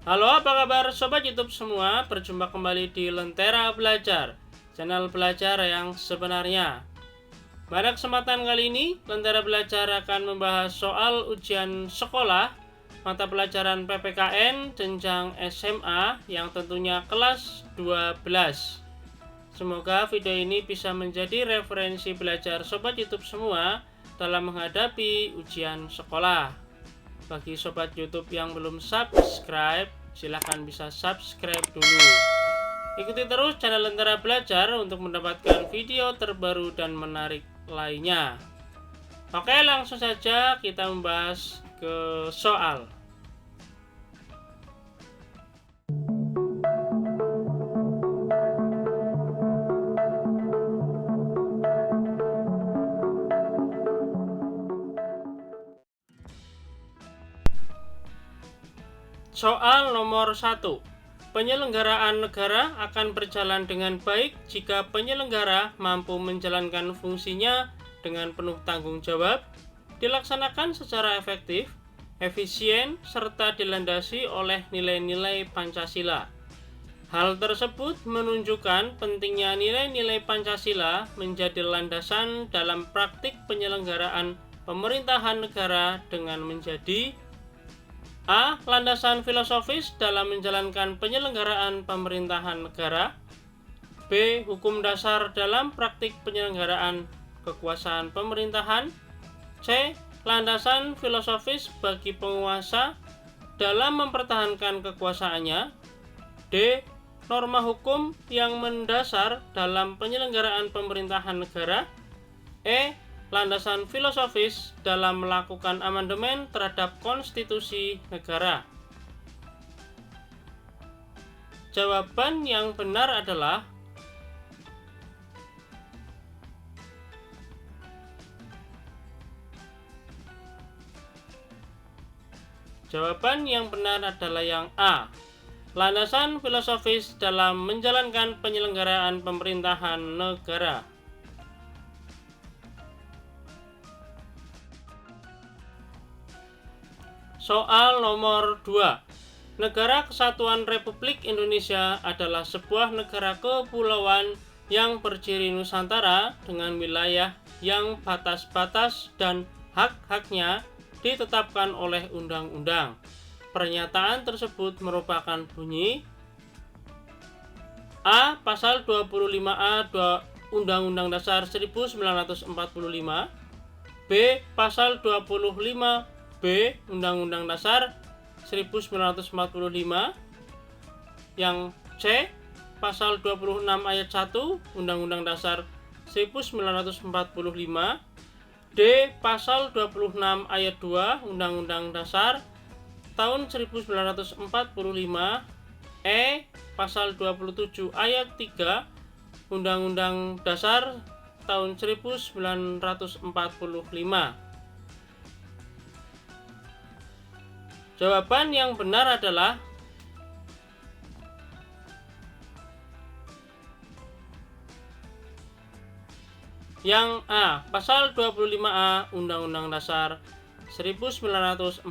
Halo, apa kabar sobat YouTube semua? Berjumpa kembali di Lentera Belajar, channel belajar yang sebenarnya. Pada kesempatan kali ini, Lentera Belajar akan membahas soal ujian sekolah mata pelajaran PPKN jenjang SMA yang tentunya kelas 12. Semoga video ini bisa menjadi referensi belajar sobat YouTube semua dalam menghadapi ujian sekolah. Bagi sobat YouTube yang belum subscribe, silahkan bisa subscribe dulu. Ikuti terus channel Lentera Belajar untuk mendapatkan video terbaru dan menarik lainnya. Oke, langsung saja kita membahas ke soal. Soal nomor 1. Penyelenggaraan negara akan berjalan dengan baik jika penyelenggara mampu menjalankan fungsinya dengan penuh tanggung jawab, dilaksanakan secara efektif, efisien, serta dilandasi oleh nilai-nilai Pancasila. Hal tersebut menunjukkan pentingnya nilai-nilai Pancasila menjadi landasan dalam praktik penyelenggaraan pemerintahan negara dengan menjadi A. Landasan filosofis dalam menjalankan penyelenggaraan pemerintahan negara. B. Hukum dasar dalam praktik penyelenggaraan kekuasaan pemerintahan. C. Landasan filosofis bagi penguasa dalam mempertahankan kekuasaannya. D. Norma hukum yang mendasar dalam penyelenggaraan pemerintahan negara. E. Landasan filosofis dalam melakukan amandemen terhadap konstitusi negara. Jawaban yang benar adalah yang A. Landasan filosofis dalam menjalankan penyelenggaraan pemerintahan negara. Soal nomor 2. Negara Kesatuan Republik Indonesia adalah sebuah negara kepulauan yang berciri Nusantara dengan wilayah yang batas-batas dan hak-haknya ditetapkan oleh undang-undang. Pernyataan tersebut merupakan bunyi A. Pasal 25A Undang-Undang Dasar 1945. B. Pasal 25B Undang-Undang Dasar 1945. Yang C. Pasal 26 ayat 1 Undang-Undang Dasar 1945. D. Pasal 26 ayat 2 Undang-Undang Dasar tahun 1945. E. Pasal 27 ayat 3 Undang-Undang Dasar tahun 1945. Jawaban yang benar adalah yang A. Pasal 25A Undang-Undang Dasar 1945.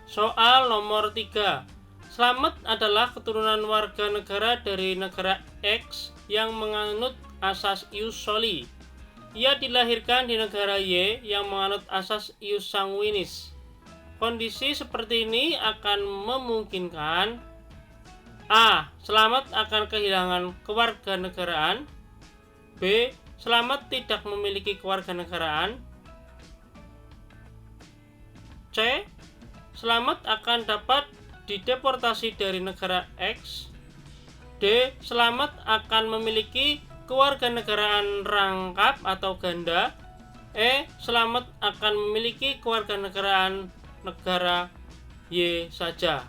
Soal nomor 3. Slamet adalah keturunan warga negara dari negara X yang menganut asas ius soli. Ia dilahirkan di negara Y yang menganut asas ius sanguinis. Kondisi seperti ini akan memungkinkan A. Slamet akan kehilangan kewarganegaraan. B. Slamet tidak memiliki kewarganegaraan. C. Slamet akan dapat dideportasi dari negara X. D. Slamet akan memiliki kewarganegaraan rangkap atau ganda. E. Slamet akan memiliki kewarganegaraan negara Y saja.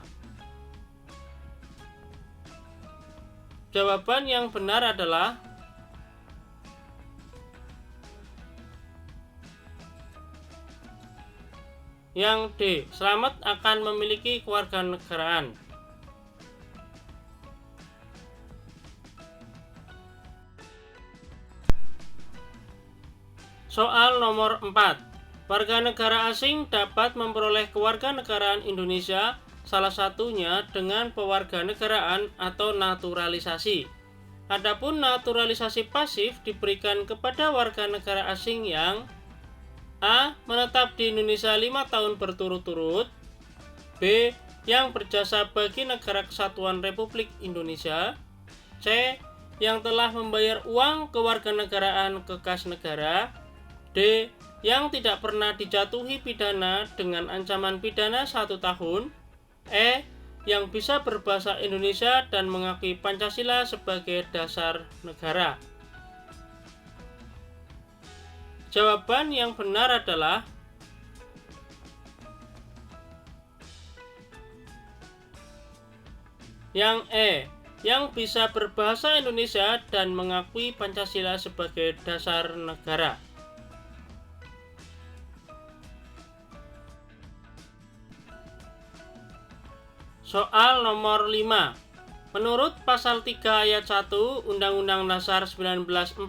Jawaban yang benar adalah yang D. Slamet akan memiliki kewarganegaraan. Soal nomor 4. Warga negara asing dapat memperoleh kewarganegaraan Indonesia, salah satunya dengan pewarganegaraan atau naturalisasi. Adapun naturalisasi pasif diberikan kepada warga negara asing yang A. Menetap di Indonesia 5 tahun berturut-turut, B. Yang berjasa bagi Negara Kesatuan Republik Indonesia, C. Yang telah membayar uang kewarganegaraan ke kas negara, D. Yang tidak pernah dijatuhi pidana dengan ancaman pidana 1 tahun, E. Yang bisa berbahasa Indonesia dan mengakui Pancasila sebagai dasar negara. Jawaban yang benar adalah yang E. Yang bisa berbahasa Indonesia dan mengakui Pancasila sebagai dasar negara. Soal nomor 5. Menurut pasal 3 ayat 1 Undang-Undang Dasar 1945,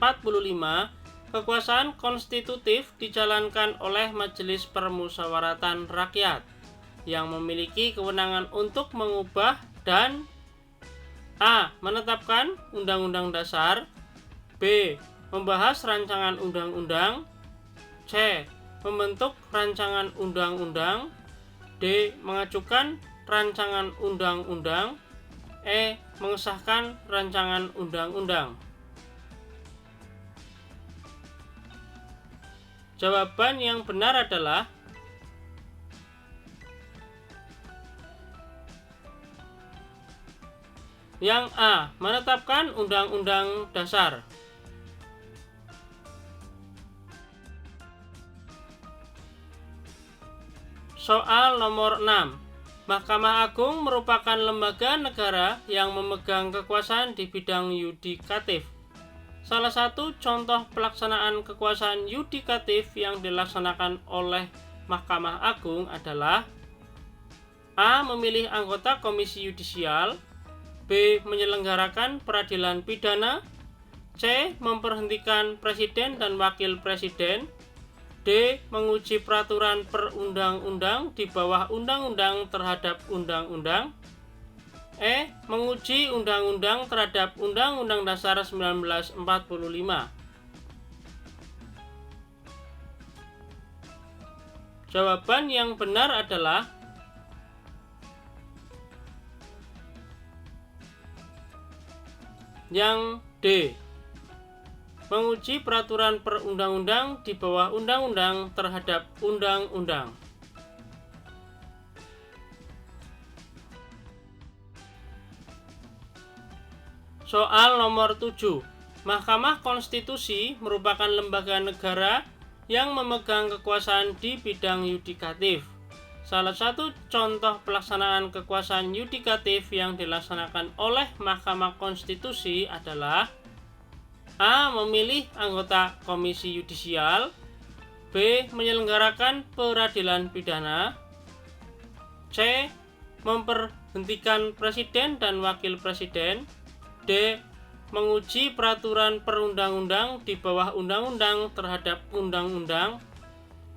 kekuasaan konstitutif dijalankan oleh Majelis Permusyawaratan Rakyat yang memiliki kewenangan untuk mengubah dan A. Menetapkan Undang-Undang Dasar, B. Membahas rancangan undang-undang, C. Membentuk rancangan undang-undang, D. Mengajukan rancangan undang-undang, E. Mengesahkan rancangan undang-undang. Jawaban yang benar adalah yang A. Menetapkan undang-undang dasar. Soal nomor 6. Mahkamah Agung merupakan lembaga negara yang memegang kekuasaan di bidang yudikatif. Salah satu contoh pelaksanaan kekuasaan yudikatif yang dilaksanakan oleh Mahkamah Agung adalah A. Memilih anggota komisi yudisial, B. Menyelenggarakan peradilan pidana, C. Memberhentikan presiden dan wakil presiden, D. Menguji peraturan perundang-undang di bawah undang-undang terhadap undang-undang, E. Menguji undang-undang terhadap Undang-Undang Dasar 1945. Jawaban yang benar adalah yang D. Menguji peraturan perundang-undang di bawah undang-undang terhadap undang-undang. Soal nomor 7. Mahkamah Konstitusi merupakan lembaga negara yang memegang kekuasaan di bidang yudikatif. Salah satu contoh pelaksanaan kekuasaan yudikatif yang dilaksanakan oleh Mahkamah Konstitusi adalah A. Memilih anggota komisi yudisial, B. Menyelenggarakan peradilan pidana, C. Memberhentikan presiden dan wakil presiden, D. Menguji peraturan perundang-undang di bawah undang-undang terhadap undang-undang,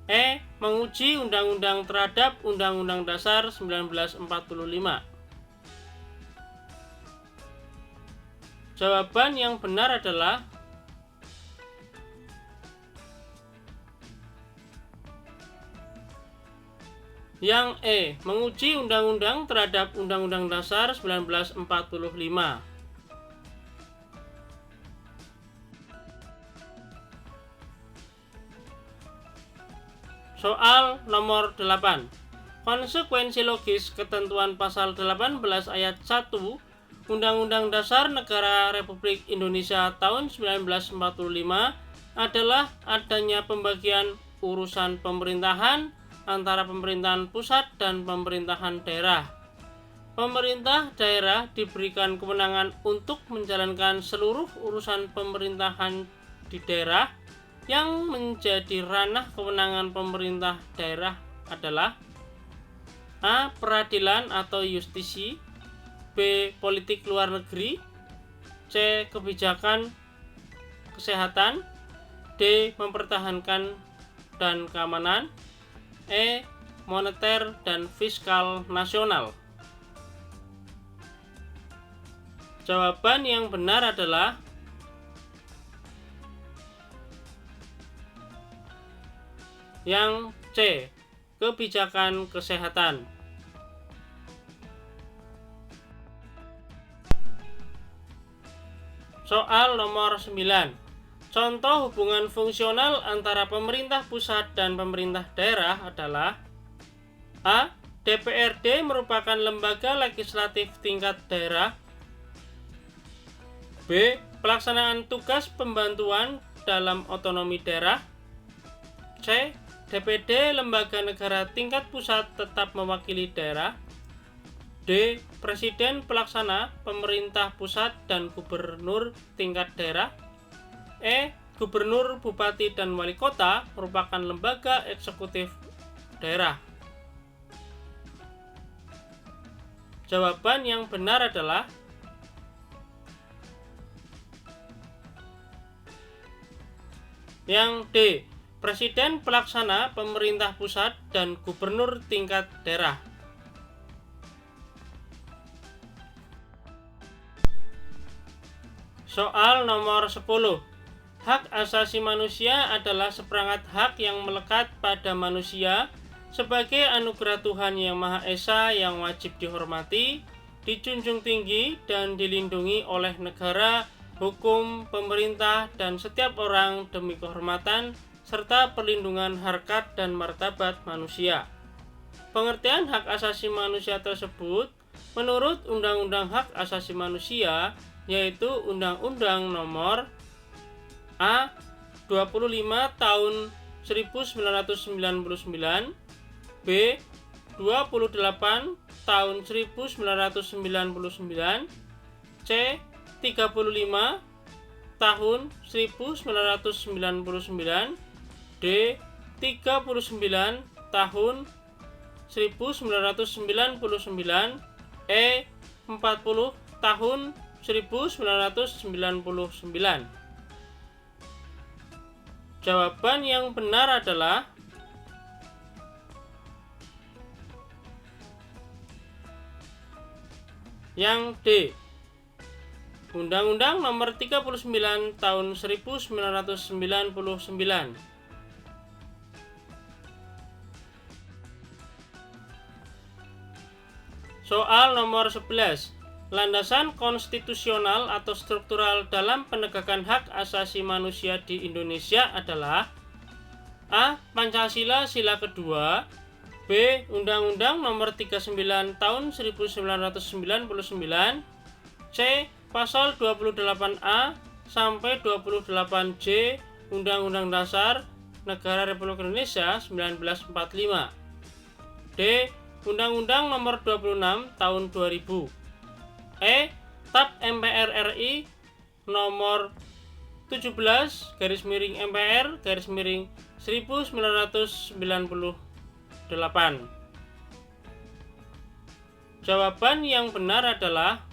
E. Menguji undang-undang terhadap Undang-Undang Dasar 1945. Jawaban yang benar adalah yang E. Menguji undang-undang terhadap Undang-Undang Dasar 1945. Soal nomor 8. Konsekuensi logis ketentuan pasal 18 ayat 1 Undang-Undang Dasar Negara Republik Indonesia tahun 1945 adalah adanya pembagian urusan pemerintahan antara pemerintahan pusat dan pemerintahan daerah. Pemerintah daerah diberikan kewenangan untuk menjalankan seluruh urusan pemerintahan di daerah. Yang menjadi ranah kewenangan pemerintah daerah adalah A. Peradilan atau justisi, B. Politik luar negeri, C. Kebijakan kesehatan, D. Mempertahankan dan keamanan. E. Moneter dan fiskal nasional. Jawaban yang benar adalah yang C. Kebijakan kesehatan. Soal nomor 9. Contoh hubungan fungsional antara pemerintah pusat dan pemerintah daerah adalah A. DPRD merupakan lembaga legislatif tingkat daerah. B. Pelaksanaan tugas pembantuan dalam otonomi daerah. C. DPD lembaga negara tingkat pusat tetap mewakili daerah. D. Presiden pelaksana pemerintah pusat dan gubernur tingkat daerah. E. Gubernur, bupati, dan wali kota merupakan lembaga eksekutif daerah. Jawaban yang benar adalah yang D. Presiden pelaksana pemerintah pusat dan gubernur tingkat daerah. Soal nomor 10. Hak asasi manusia adalah seperangkat hak yang melekat pada manusia sebagai anugerah Tuhan Yang Maha Esa yang wajib dihormati, dijunjung tinggi, dan dilindungi oleh negara, hukum, pemerintah, dan setiap orang demi kehormatan serta perlindungan harkat dan martabat manusia. Pengertian hak asasi manusia tersebut menurut Undang-Undang Hak Asasi Manusia, yaitu Undang-Undang Nomor A 25 Tahun 1999, B 28 Tahun 1999, C 35 Tahun 1999, D 39 Tahun 1999, E 40 Tahun 1999. Jawaban yang benar adalah yang D. Undang-Undang Nomor 39 Tahun 1999. Soal nomor 11. Landasan konstitusional atau struktural dalam penegakan hak asasi manusia di Indonesia adalah A. Pancasila sila kedua. B. Undang-Undang Nomor 39 Tahun 1999. C. Pasal 28A sampai 28J Undang-Undang Dasar Negara Republik Indonesia 1945. D. Undang-Undang Nomor 26 Tahun 2000. E. TAP MPR RI Nomor 17 /MPR /1998. Jawaban yang benar adalah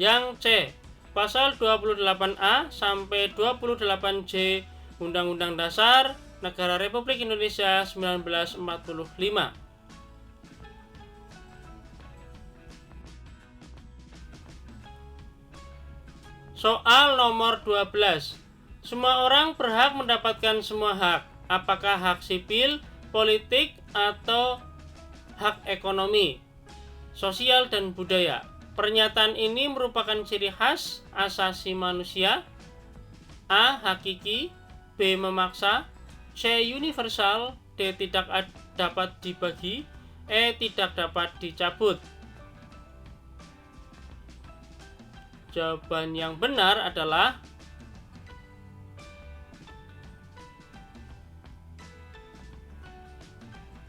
yang C. Pasal 28A sampai 28J Undang-Undang Dasar Negara Republik Indonesia 1945. Soal nomor 12. Semua orang berhak mendapatkan semua hak. Apakah hak sipil, politik, atau hak ekonomi, sosial, dan budaya? Pernyataan ini merupakan ciri khas asasi manusia. A. Hakiki, B. Memaksa, C. Universal, D. Tidak dapat dibagi, E. Tidak dapat dicabut. Jawaban yang benar adalah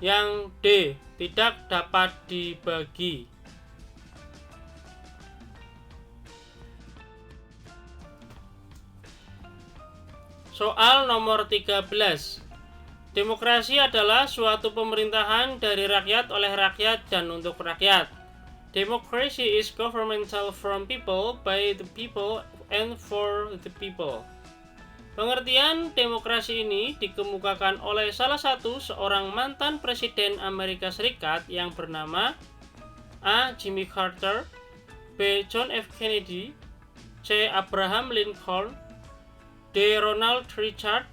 yang D. Tidak dapat dibagi. Soal nomor 13. Demokrasi adalah suatu pemerintahan dari rakyat oleh rakyat dan untuk rakyat. Democracy is governmental from people, by the people, and for the people. Pengertian demokrasi ini dikemukakan oleh salah satu seorang mantan Presiden Amerika Serikat yang bernama A. Jimmy Carter, B. John F. Kennedy, C. Abraham Lincoln, D. Ronald Reagan,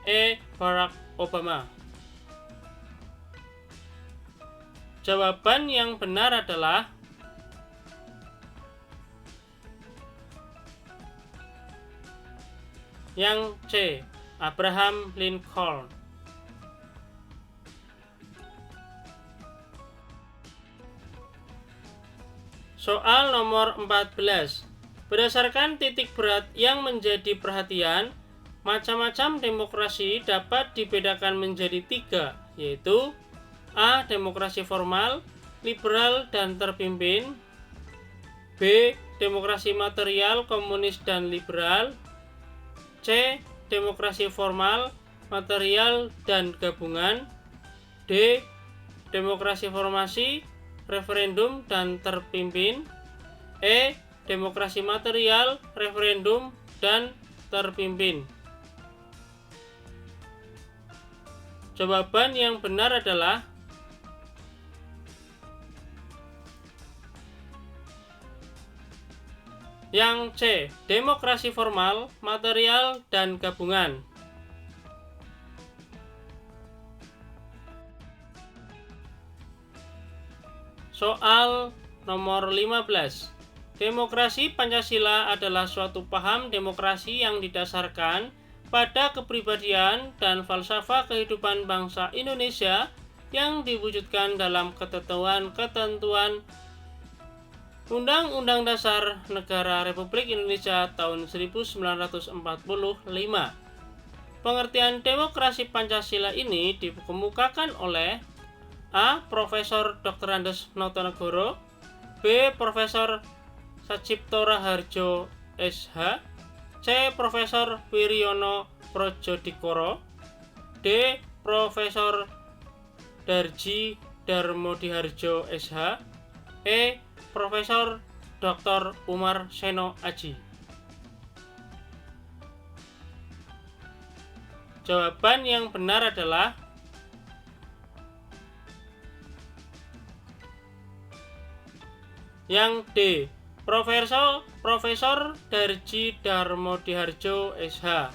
E. Barack Obama. Jawaban yang benar adalah yang C. Abraham Lincoln. Soal nomor 14. Berdasarkan titik berat yang menjadi perhatian, macam-macam demokrasi dapat dibedakan menjadi 3, yaitu A. Demokrasi formal, liberal, dan terpimpin, B. Demokrasi material, komunis, dan liberal, C. Demokrasi formal, material, dan gabungan, D. Demokrasi formasi, referendum, dan terpimpin, E. Demokrasi material, referendum, dan terpimpin. Jawaban yang benar adalah yang C. Demokrasi formal, material, dan gabungan. Soal nomor 15. Demokrasi Pancasila adalah suatu paham demokrasi yang didasarkan pada kepribadian dan falsafah kehidupan bangsa Indonesia yang diwujudkan dalam ketentuan-ketentuan Undang-Undang Dasar Negara Republik Indonesia tahun 1945. Pengertian demokrasi Pancasila ini dikemukakan oleh A. Profesor Dr. Andes Notonegoro, B. Profesor Sacipto Raharjo SH, C. Profesor Wiryono Projodikoro, D. Profesor Darji Darmodiharjo SH, E. Profesor Dr. Umar Seno Aji. Jawaban yang benar adalah yang D. Profesor Darji Darmodiharjo SH.